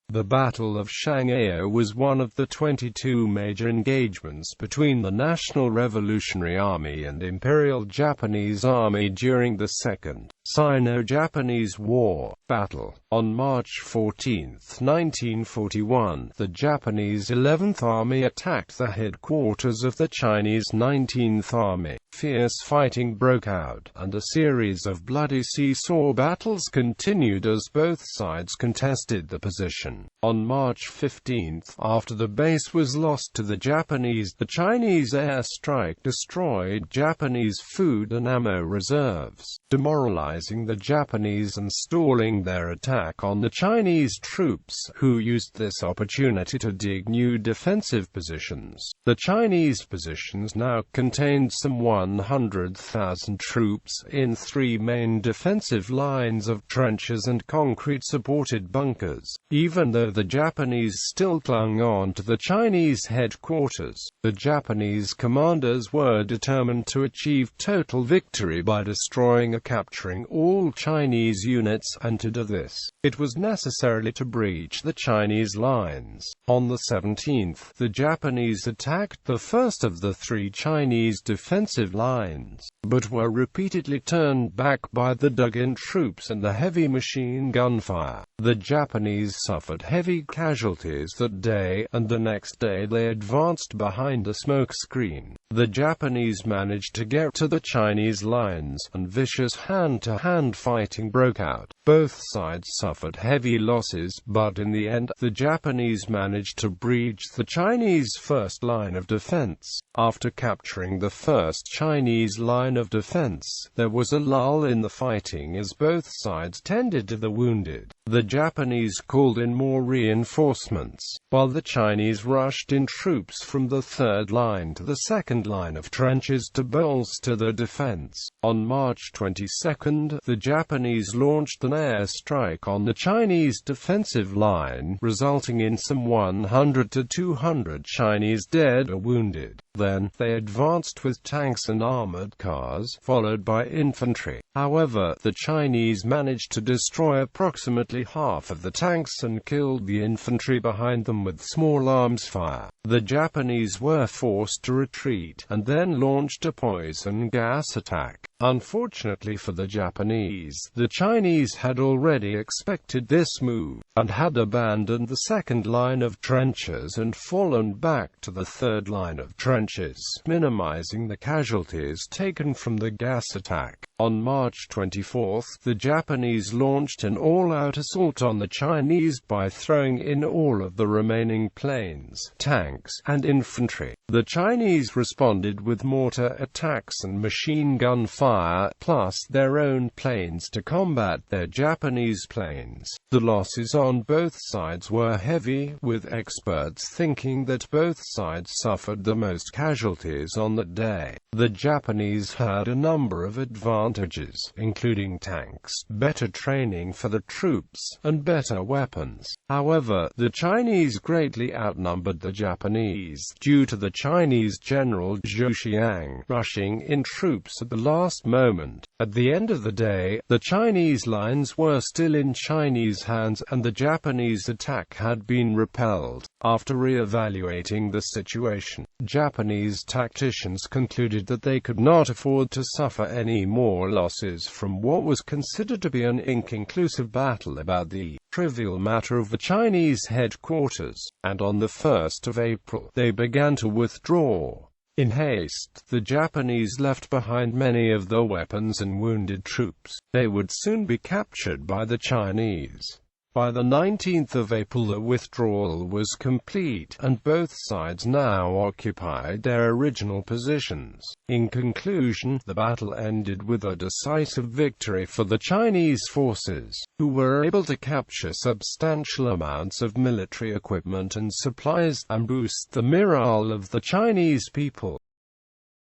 The Battle of Shanggao was one of the 22 major engagements between the National Revolutionary Army and Imperial Japanese Army during the Second Sino-Japanese War. Battle. On March 14, 1941, the Japanese 11th Army attacked the headquarters of the Chinese 19th Army. Fierce fighting broke out, and a series of bloody seesaw battles continued as both sides contested the position. On March 15, after the base was lost to the Japanese, the Chinese airstrike destroyed Japanese food and ammo reserves, demoralizing the Japanese and stalling their attack on the Chinese troops, who used this opportunity to dig new defensive positions. The Chinese positions now contained some 100,000 troops, in three main defensive lines of trenches and concrete-supported bunkers. Even though the Japanese still clung on to the Chinese headquarters, the Japanese commanders were determined to achieve total victory by destroying or capturing all Chinese units, and to do this, it was necessary to breach the Chinese lines. On the 17th, the Japanese attacked the first of the three Chinese defensive lines, but were repeatedly turned back by the dug-in troops and the heavy machine gun fire. The Japanese suffered heavy casualties that day, and the next day they advanced behind a smoke screen. The Japanese managed to get to the Chinese lines, and vicious hand-to-hand fighting broke out. Both sides suffered heavy losses, but in the end, the Japanese managed to breach the Chinese first line of defense. After capturing the first Chinese line of defense, there was a lull in the fighting as both sides tended to the wounded. The Japanese called in more reinforcements, while the Chinese rushed in troops from the third line to the second line of trenches to bolster their defense. On March 22, the Japanese launched an airstrike on the Chinese defensive line, resulting in some 100 to 200 Chinese dead or wounded. Then, they advanced with tanks and armored cars, followed by infantry. However, the Chinese managed to destroy approximately half of the tanks and killed the infantry behind them with small arms fire. The Japanese were forced to retreat, and then launched a poison gas attack. Unfortunately for the Japanese, the Chinese had already expected this move, and had abandoned the second line of trenches and fallen back to the third line of trenches, minimizing the casualties taken from the gas attack. On March 24, the Japanese launched an all-out assault on the Chinese by throwing in all of the remaining planes, tanks, and infantry. The Chinese responded with mortar attacks and machine gun fire, plus their own planes to combat their Japanese planes. The losses on both sides were heavy, with experts thinking that both sides suffered the most casualties on that day. The Japanese had a number of advantages, including tanks, better training for the troops, and better weapons. However, the Chinese greatly outnumbered the Japanese, due to the Chinese General Zhou Xiang rushing in troops at the last moment. At the end of the day, the Chinese lines were still in Chinese hands, and the Japanese attack had been repelled. After re-evaluating the situation, Japanese tacticians concluded that they could not afford to suffer any more losses from what was considered to be an inconclusive battle about the trivial matter of the Chinese headquarters, and on the 1st of April, they began to withdraw. In haste, the Japanese left behind many of their weapons and wounded troops. They would soon be captured by the Chinese. By the 19th of April the withdrawal was complete, and both sides now occupied their original positions. In conclusion, the battle ended with a decisive victory for the Chinese forces, who were able to capture substantial amounts of military equipment and supplies, and boost the morale of the Chinese people.